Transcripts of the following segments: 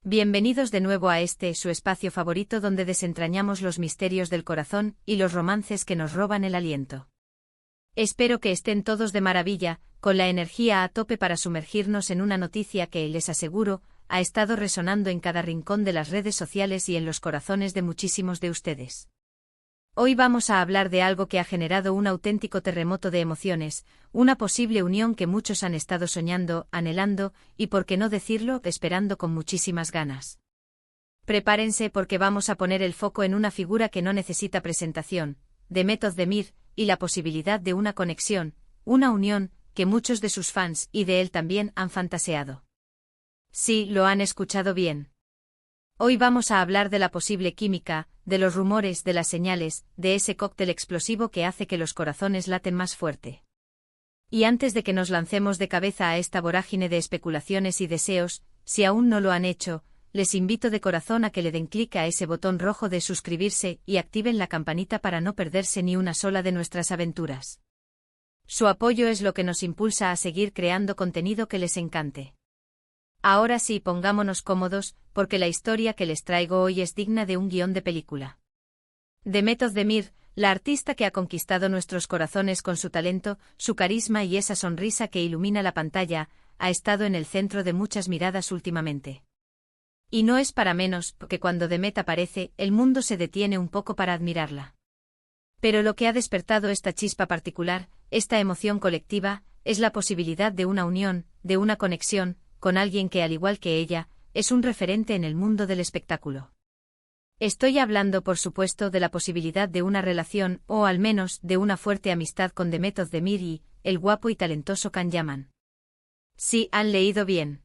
Bienvenidos de nuevo a su espacio favorito donde desentrañamos los misterios del corazón y los romances que nos roban el aliento. Espero que estén todos de maravilla, con la energía a tope para sumergirnos en una noticia que, les aseguro, ha estado resonando en cada rincón de las redes sociales y en los corazones de muchísimos de ustedes. Hoy vamos a hablar de algo que ha generado un auténtico terremoto de emociones, una posible unión que muchos han estado soñando, anhelando, y por qué no decirlo, esperando con muchísimas ganas. Prepárense porque vamos a poner el foco en una figura que no necesita presentación, Demet Özdemir, y la posibilidad de una conexión, una unión, que muchos de sus fans y de él también han fantaseado. Sí, lo han escuchado bien. Hoy vamos a hablar de la posible química, de los rumores, de las señales, de ese cóctel explosivo que hace que los corazones laten más fuerte. Y antes de que nos lancemos de cabeza a esta vorágine de especulaciones y deseos, si aún no lo han hecho, les invito de corazón a que le den clic a ese botón rojo de suscribirse y activen la campanita para no perderse ni una sola de nuestras aventuras. Su apoyo es lo que nos impulsa a seguir creando contenido que les encante. Ahora sí, pongámonos cómodos, porque la historia que les traigo hoy es digna de un guión de película. Demet Özdemir, la artista que ha conquistado nuestros corazones con su talento, su carisma y esa sonrisa que ilumina la pantalla, ha estado en el centro de muchas miradas últimamente. Y no es para menos, porque cuando Demet aparece, el mundo se detiene un poco para admirarla. Pero lo que ha despertado esta chispa particular, esta emoción colectiva, es la posibilidad de una unión, de una conexión, con alguien que, al igual que ella, es un referente en el mundo del espectáculo. Estoy hablando, por supuesto, de la posibilidad de una relación, o al menos, de una fuerte amistad con Demet Özdemir y el guapo y talentoso Can Yaman. Sí, han leído bien.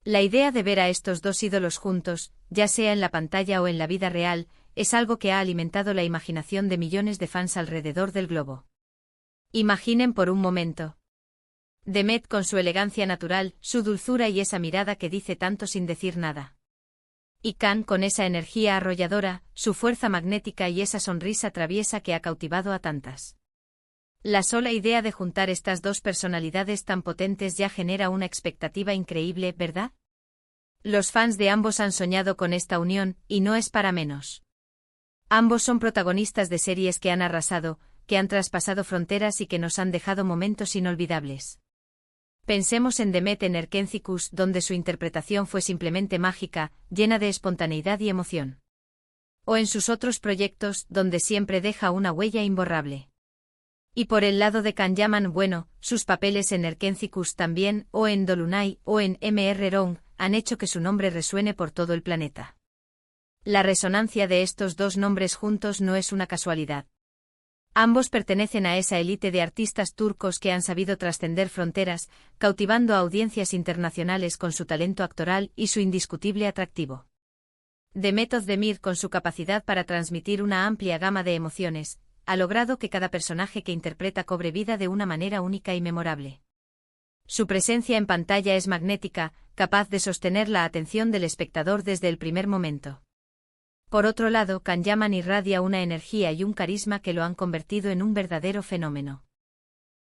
La idea de ver a estos dos ídolos juntos, ya sea en la pantalla o en la vida real, es algo que ha alimentado la imaginación de millones de fans alrededor del globo. Imaginen por un momento. Demet con su elegancia natural, su dulzura y esa mirada que dice tanto sin decir nada. Y Can con esa energía arrolladora, su fuerza magnética y esa sonrisa traviesa que ha cautivado a tantas. La sola idea de juntar estas dos personalidades tan potentes ya genera una expectativa increíble, ¿verdad? Los fans de ambos han soñado con esta unión, y no es para menos. Ambos son protagonistas de series que han arrasado, que han traspasado fronteras y que nos han dejado momentos inolvidables. Pensemos en Demet en Erkenzicus, donde su interpretación fue simplemente mágica, llena de espontaneidad y emoción. O en sus otros proyectos, donde siempre deja una huella imborrable. Y por el lado de Can Yaman, bueno, sus papeles en Erkenzicus también, o en Dolunay, o en Mr. Wrong, han hecho que su nombre resuene por todo el planeta. La resonancia de estos dos nombres juntos no es una casualidad. Ambos pertenecen a esa élite de artistas turcos que han sabido trascender fronteras, cautivando a audiencias internacionales con su talento actoral y su indiscutible atractivo. Demet Özdemir, con su capacidad para transmitir una amplia gama de emociones, ha logrado que cada personaje que interpreta cobre vida de una manera única y memorable. Su presencia en pantalla es magnética, capaz de sostener la atención del espectador desde el primer momento. Por otro lado, Can Yaman irradia una energía y un carisma que lo han convertido en un verdadero fenómeno.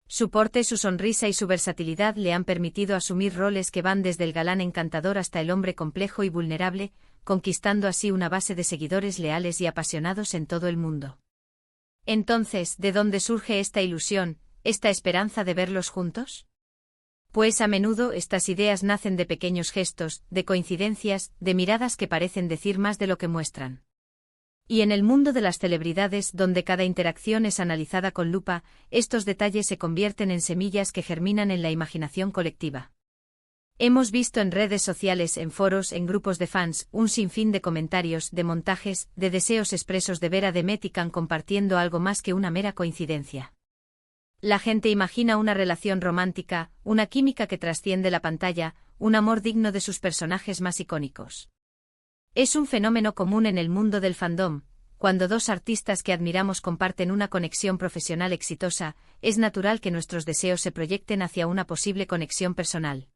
Su porte, su sonrisa y su versatilidad le han permitido asumir roles que van desde el galán encantador hasta el hombre complejo y vulnerable, conquistando así una base de seguidores leales y apasionados en todo el mundo. Entonces, ¿de dónde surge esta ilusión, esta esperanza de verlos juntos? Pues a menudo estas ideas nacen de pequeños gestos, de coincidencias, de miradas que parecen decir más de lo que muestran. Y en el mundo de las celebridades, donde cada interacción es analizada con lupa, estos detalles se convierten en semillas que germinan en la imaginación colectiva. Hemos visto en redes sociales, en foros, en grupos de fans, un sinfín de comentarios, de montajes, de deseos expresos de ver a Demet y Can compartiendo algo más que una mera coincidencia. La gente imagina una relación romántica, una química que trasciende la pantalla, un amor digno de sus personajes más icónicos. Es un fenómeno común en el mundo del fandom. Cuando dos artistas que admiramos comparten una conexión profesional exitosa, es natural que nuestros deseos se proyecten hacia una posible conexión personal.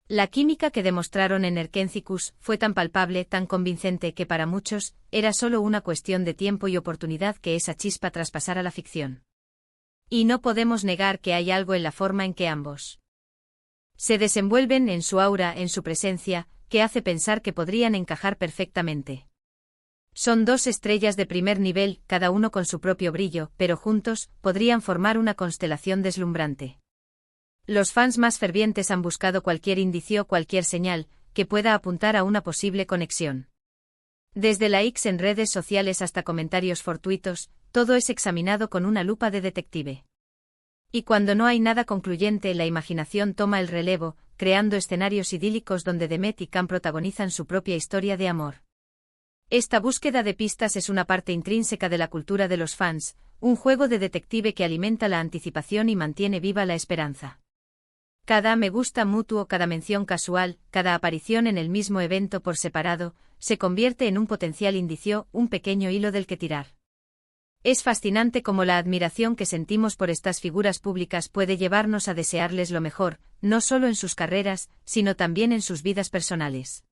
La química que demostraron en Erkenzicus fue tan palpable, tan convincente que para muchos, era solo una cuestión de tiempo y oportunidad que esa chispa traspasara la ficción. Y no podemos negar que hay algo en la forma en que ambos se desenvuelven, en su aura, en su presencia, que hace pensar que podrían encajar perfectamente. Son dos estrellas de primer nivel, cada uno con su propio brillo, pero juntos, podrían formar una constelación deslumbrante. Los fans más fervientes han buscado cualquier indicio, cualquier señal, que pueda apuntar a una posible conexión. Desde likes en redes sociales hasta comentarios fortuitos, todo es examinado con una lupa de detective. Y cuando no hay nada concluyente, la imaginación toma el relevo, creando escenarios idílicos donde Demet y Can protagonizan su propia historia de amor. Esta búsqueda de pistas es una parte intrínseca de la cultura de los fans, un juego de detective que alimenta la anticipación y mantiene viva la esperanza. Cada me gusta mutuo, cada mención casual, cada aparición en el mismo evento por separado, se convierte en un potencial indicio, un pequeño hilo del que tirar. Es fascinante cómo la admiración que sentimos por estas figuras públicas puede llevarnos a desearles lo mejor, no solo en sus carreras, sino también en sus vidas personales.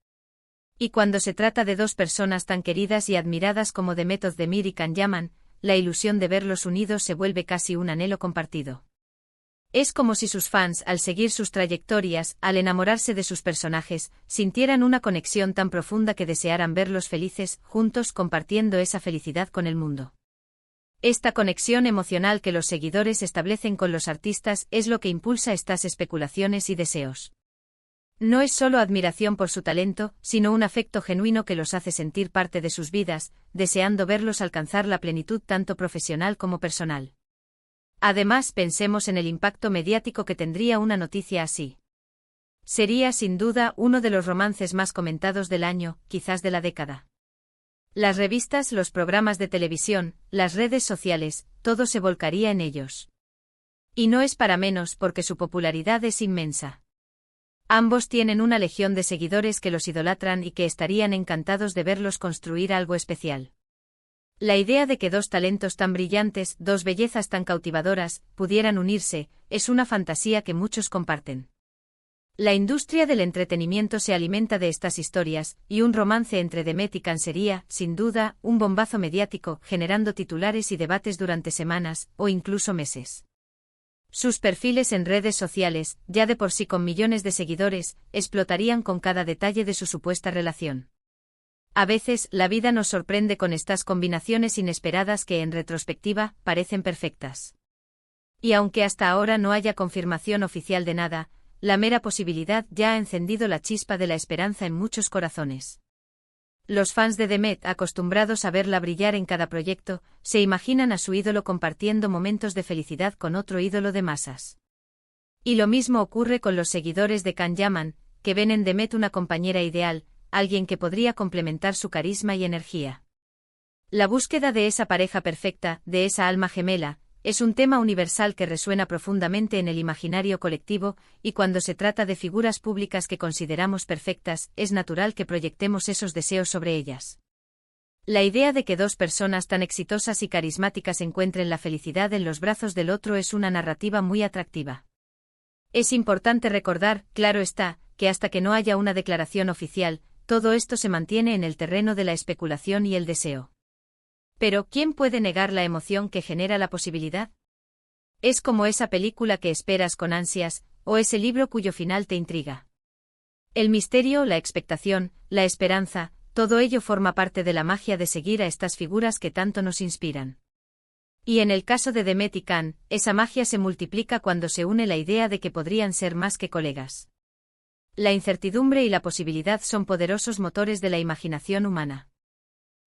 Y cuando se trata de dos personas tan queridas y admiradas como Demet Özdemir y Can Yaman, la ilusión de verlos unidos se vuelve casi un anhelo compartido. Es como si sus fans, al seguir sus trayectorias, al enamorarse de sus personajes, sintieran una conexión tan profunda que desearan verlos felices, juntos compartiendo esa felicidad con el mundo. Esta conexión emocional que los seguidores establecen con los artistas es lo que impulsa estas especulaciones y deseos. No es solo admiración por su talento, sino un afecto genuino que los hace sentir parte de sus vidas, deseando verlos alcanzar la plenitud tanto profesional como personal. Además, pensemos en el impacto mediático que tendría una noticia así. Sería sin duda uno de los romances más comentados del año, quizás de la década. Las revistas, los programas de televisión, las redes sociales, todo se volcaría en ellos. Y no es para menos porque su popularidad es inmensa. Ambos tienen una legión de seguidores que los idolatran y que estarían encantados de verlos construir algo especial. La idea de que dos talentos tan brillantes, dos bellezas tan cautivadoras, pudieran unirse, es una fantasía que muchos comparten. La industria del entretenimiento se alimenta de estas historias, y un romance entre Demet y Can sería, sin duda, un bombazo mediático, generando titulares y debates durante semanas, o incluso meses. Sus perfiles en redes sociales, ya de por sí con millones de seguidores, explotarían con cada detalle de su supuesta relación. A veces, la vida nos sorprende con estas combinaciones inesperadas que, en retrospectiva, parecen perfectas. Y aunque hasta ahora no haya confirmación oficial de nada, la mera posibilidad ya ha encendido la chispa de la esperanza en muchos corazones. Los fans de Demet, acostumbrados a verla brillar en cada proyecto, se imaginan a su ídolo compartiendo momentos de felicidad con otro ídolo de masas. Y lo mismo ocurre con los seguidores de Can Yaman, que ven en Demet una compañera ideal, alguien que podría complementar su carisma y energía. La búsqueda de esa pareja perfecta, de esa alma gemela, es un tema universal que resuena profundamente en el imaginario colectivo, y cuando se trata de figuras públicas que consideramos perfectas, es natural que proyectemos esos deseos sobre ellas. La idea de que dos personas tan exitosas y carismáticas encuentren la felicidad en los brazos del otro es una narrativa muy atractiva. Es importante recordar, claro está, que hasta que no haya una declaración oficial, todo esto se mantiene en el terreno de la especulación y el deseo. Pero, ¿quién puede negar la emoción que genera la posibilidad? Es como esa película que esperas con ansias, o ese libro cuyo final te intriga. El misterio, la expectación, la esperanza, todo ello forma parte de la magia de seguir a estas figuras que tanto nos inspiran. Y en el caso de Demet y Can, esa magia se multiplica cuando se une la idea de que podrían ser más que colegas. La incertidumbre y la posibilidad son poderosos motores de la imaginación humana.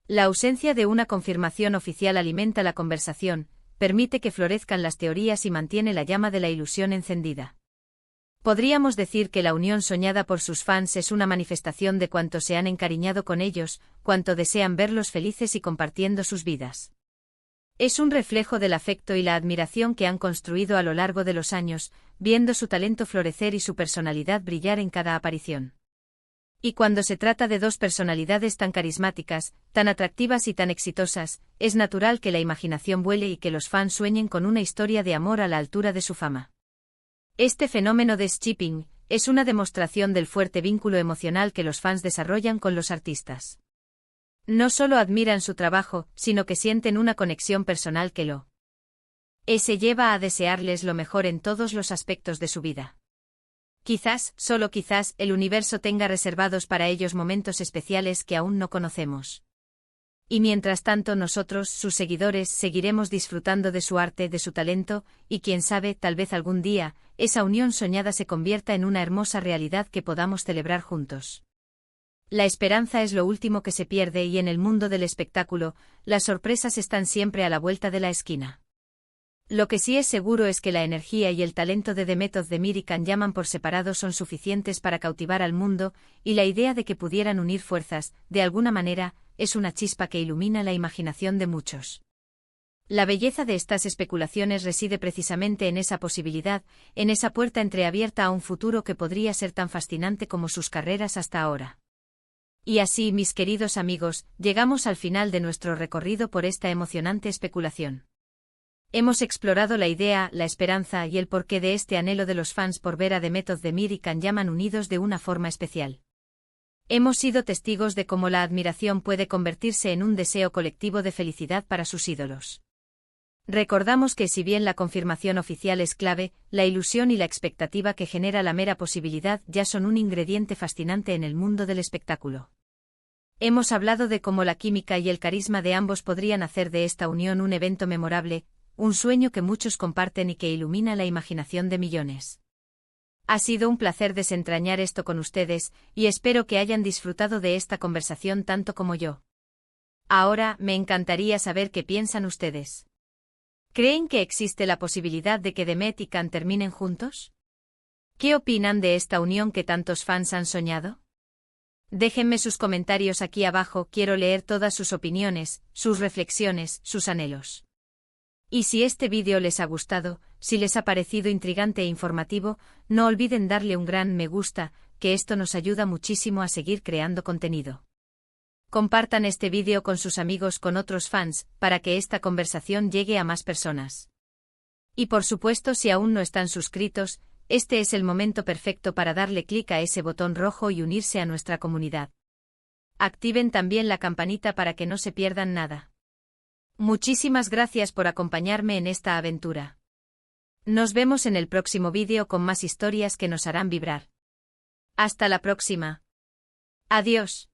La ausencia de una confirmación oficial alimenta la conversación, permite que florezcan las teorías y mantiene la llama de la ilusión encendida. Podríamos decir que la unión soñada por sus fans es una manifestación de cuánto se han encariñado con ellos, cuánto desean verlos felices y compartiendo sus vidas. Es un reflejo del afecto y la admiración que han construido a lo largo de los años, viendo su talento florecer y su personalidad brillar en cada aparición. Y cuando se trata de dos personalidades tan carismáticas, tan atractivas y tan exitosas, es natural que la imaginación vuele y que los fans sueñen con una historia de amor a la altura de su fama. Este fenómeno de shipping es una demostración del fuerte vínculo emocional que los fans desarrollan con los artistas. No solo admiran su trabajo, sino que sienten una conexión personal que se lleva a desearles lo mejor en todos los aspectos de su vida. Quizás, solo quizás, el universo tenga reservados para ellos momentos especiales que aún no conocemos. Y mientras tanto nosotros, sus seguidores, seguiremos disfrutando de su arte, de su talento, y quién sabe, tal vez algún día, esa unión soñada se convierta en una hermosa realidad que podamos celebrar juntos. La esperanza es lo último que se pierde y en el mundo del espectáculo, las sorpresas están siempre a la vuelta de la esquina. Lo que sí es seguro es que la energía y el talento de The Method de Miri Kanyaman por separado son suficientes para cautivar al mundo, y la idea de que pudieran unir fuerzas, de alguna manera, es una chispa que ilumina la imaginación de muchos. La belleza de estas especulaciones reside precisamente en esa posibilidad, en esa puerta entreabierta a un futuro que podría ser tan fascinante como sus carreras hasta ahora. Y así, mis queridos amigos, llegamos al final de nuestro recorrido por esta emocionante especulación. Hemos explorado la idea, la esperanza y el porqué de este anhelo de los fans por ver a The Method de Miri Kanyaman unidos de una forma especial. Hemos sido testigos de cómo la admiración puede convertirse en un deseo colectivo de felicidad para sus ídolos. Recordamos que si bien la confirmación oficial es clave, la ilusión y la expectativa que genera la mera posibilidad ya son un ingrediente fascinante en el mundo del espectáculo. Hemos hablado de cómo la química y el carisma de ambos podrían hacer de esta unión un evento memorable, un sueño que muchos comparten y que ilumina la imaginación de millones. Ha sido un placer desentrañar esto con ustedes, y espero que hayan disfrutado de esta conversación tanto como yo. Ahora, me encantaría saber qué piensan ustedes. ¿Creen que existe la posibilidad de que Demet y Can terminen juntos? ¿Qué opinan de esta unión que tantos fans han soñado? Déjenme sus comentarios aquí abajo, quiero leer todas sus opiniones, sus reflexiones, sus anhelos. Y si este vídeo les ha gustado, si les ha parecido intrigante e informativo, no olviden darle un gran me gusta, que esto nos ayuda muchísimo a seguir creando contenido. Compartan este vídeo con sus amigos, con otros fans, para que esta conversación llegue a más personas. Y por supuesto, si aún no están suscritos, este es el momento perfecto para darle clic a ese botón rojo y unirse a nuestra comunidad. Activen también la campanita para que no se pierdan nada. Muchísimas gracias por acompañarme en esta aventura. Nos vemos en el próximo vídeo con más historias que nos harán vibrar. Hasta la próxima. Adiós.